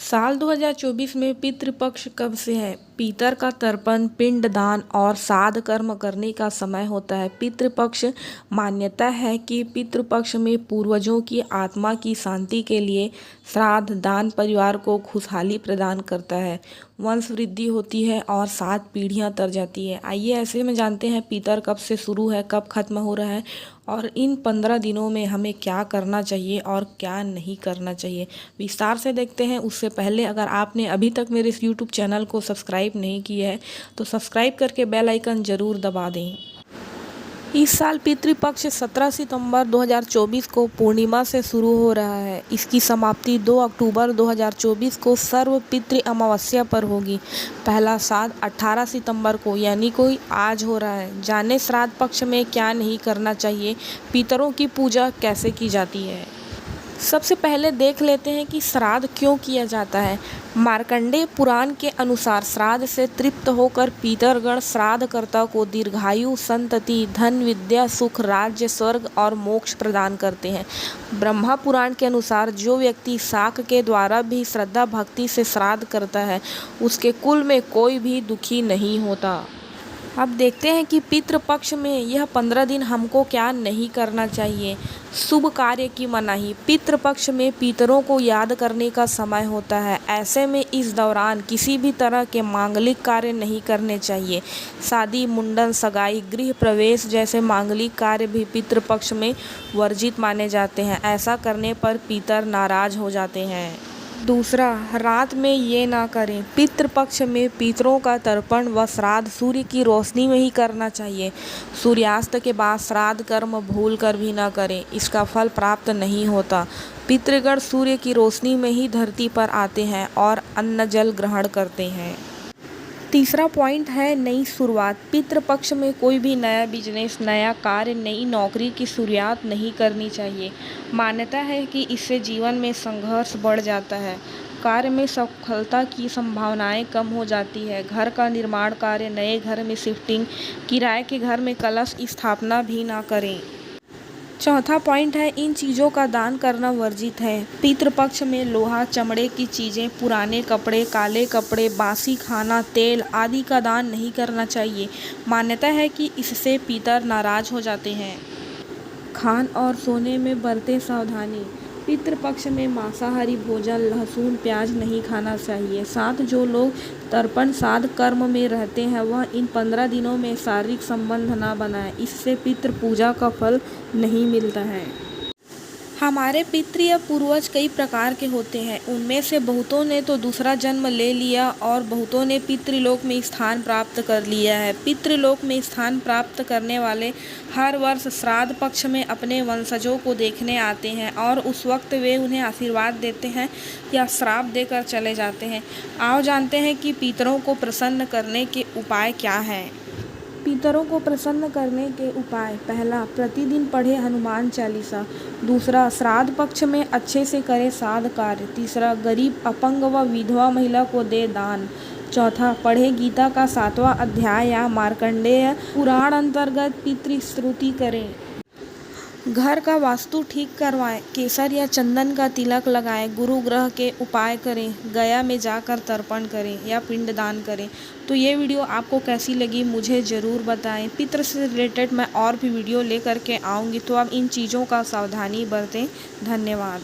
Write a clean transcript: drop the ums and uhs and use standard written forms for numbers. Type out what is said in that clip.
साल 2024 में पितृपक्ष कब से है? पितर का तर्पण, पिंडदान और श्राद्ध कर्म करने का समय होता है। पितृपक्ष मान्यता है कि पितृपक्ष में पूर्वजों की आत्मा की शांति के लिए श्राद्ध दान परिवार को खुशहाली प्रदान करता है, वंश वृद्धि होती है और 7 पीढ़ियां तर जाती है। आइए ऐसे में जानते हैं पितर कब से शुरू है, कब खत्म हो रहा है और इन 15 दिनों में हमें क्या करना चाहिए और क्या नहीं करना चाहिए, विस्तार से देखते हैं। उससे पहले अगर आपने अभी तक मेरे इस YouTube चैनल को सब्सक्राइब नहीं किया है तो सब्सक्राइब करके बेल आइकन ज़रूर दबा दें। इस साल पितृपक्ष 17 सितंबर 2024 को पूर्णिमा से शुरू हो रहा है। इसकी समाप्ति 2 अक्टूबर 2024 को सर्व पितृ अमावस्या पर होगी। पहला श्राद्ध 18 सितंबर को यानी कोई आज हो रहा है। जाने श्राद्ध पक्ष में क्या नहीं करना चाहिए, पितरों की पूजा कैसे की जाती है। सबसे पहले देख लेते हैं कि श्राद्ध क्यों किया जाता है। मार्कंडेय पुराण के अनुसार श्राद्ध से तृप्त होकर पितरगण श्राद्धकर्ता को दीर्घायु, संतति, धन, विद्या, सुख, राज्य, स्वर्ग और मोक्ष प्रदान करते हैं। ब्रह्मा पुराण के अनुसार जो व्यक्ति शाक के द्वारा भी श्रद्धा भक्ति से श्राद्ध करता है उसके कुल में कोई भी दुखी नहीं होता। अब देखते हैं कि पितृपक्ष में यह 15 दिन हमको क्या नहीं करना चाहिए। शुभ कार्य की मनाही। पितृपक्ष में पितरों को याद करने का समय होता है। ऐसे में इस दौरान किसी भी तरह के मांगलिक कार्य नहीं करने चाहिए। शादी, मुंडन, सगाई, गृह प्रवेश जैसे मांगलिक कार्य भी पितृपक्ष में वर्जित माने जाते हैं। ऐसा करने पर पितर नाराज हो जाते हैं। दूसरा, रात में ये ना करें। पितृपक्ष में पितरों का तर्पण व श्राद्ध सूर्य की रोशनी में ही करना चाहिए। सूर्यास्त के बाद श्राद्ध कर्म भूल कर भी ना करें, इसका फल प्राप्त नहीं होता। पितृगण सूर्य की रोशनी में ही धरती पर आते हैं और अन्न जल ग्रहण करते हैं। तीसरा पॉइंट है नई शुरुआत। पितृपक्ष में कोई भी नया बिजनेस, नया कार्य, नई नौकरी की शुरुआत नहीं करनी चाहिए। मान्यता है कि इससे जीवन में संघर्ष बढ़ जाता है, कार्य में सफलता की संभावनाएं कम हो जाती है। घर का निर्माण कार्य, नए घर में शिफ्टिंग, किराए के घर में कलश स्थापना भी ना करें। चौथा पॉइंट है इन चीज़ों का दान करना वर्जित है। पितृपक्ष में लोहा, चमड़े की चीज़ें, पुराने कपड़े, काले कपड़े, बासी खाना, तेल आदि का दान नहीं करना चाहिए। मान्यता है कि इससे पितर नाराज हो जाते हैं। खान और सोने में बरतें सावधानी। पितृपक्ष में मांसाहारी भोजन, लहसुन, प्याज नहीं खाना चाहिए। साथ जो लोग तर्पण श्राद्ध कर्म में रहते हैं वह इन 15 दिनों में शारीरिक संबंध न बनाएं, इससे पितृ पूजा का फल नहीं मिलता है। हमारे पितृ या पूर्वज कई प्रकार के होते हैं। उनमें से बहुतों ने तो दूसरा जन्म ले लिया और बहुतों ने पितृलोक में स्थान प्राप्त कर लिया है। पितृलोक में स्थान प्राप्त करने वाले हर वर्ष श्राद्ध पक्ष में अपने वंशजों को देखने आते हैं और उस वक्त वे उन्हें आशीर्वाद देते हैं या श्राप देकर चले जाते हैं। आओ जानते हैं कि पितरों को प्रसन्न करने के उपाय क्या हैं। पितरों को प्रसन्न करने के उपाय। पहला, प्रतिदिन पढ़े हनुमान चालीसा। दूसरा, श्राद्ध पक्ष में अच्छे से करे श्राद्ध कार्य। तीसरा, गरीब, अपंग व विधवा महिला को दे दान। चौथा, पढ़े गीता का 7वां अध्याय या मार्कंडेय पुराण अंतर्गत पितृस्तुति करें। घर का वास्तु ठीक करवाएं। केसर या चंदन का तिलक लगाएं। गुरु ग्रह के उपाय करें। गया में जाकर तर्पण करें या पिंडदान करें। तो ये वीडियो आपको कैसी लगी मुझे ज़रूर बताएं। पितृ से रिलेटेड मैं और भी वीडियो लेकर के आऊँगी, तो आप इन चीज़ों का सावधानी बरतें। धन्यवाद।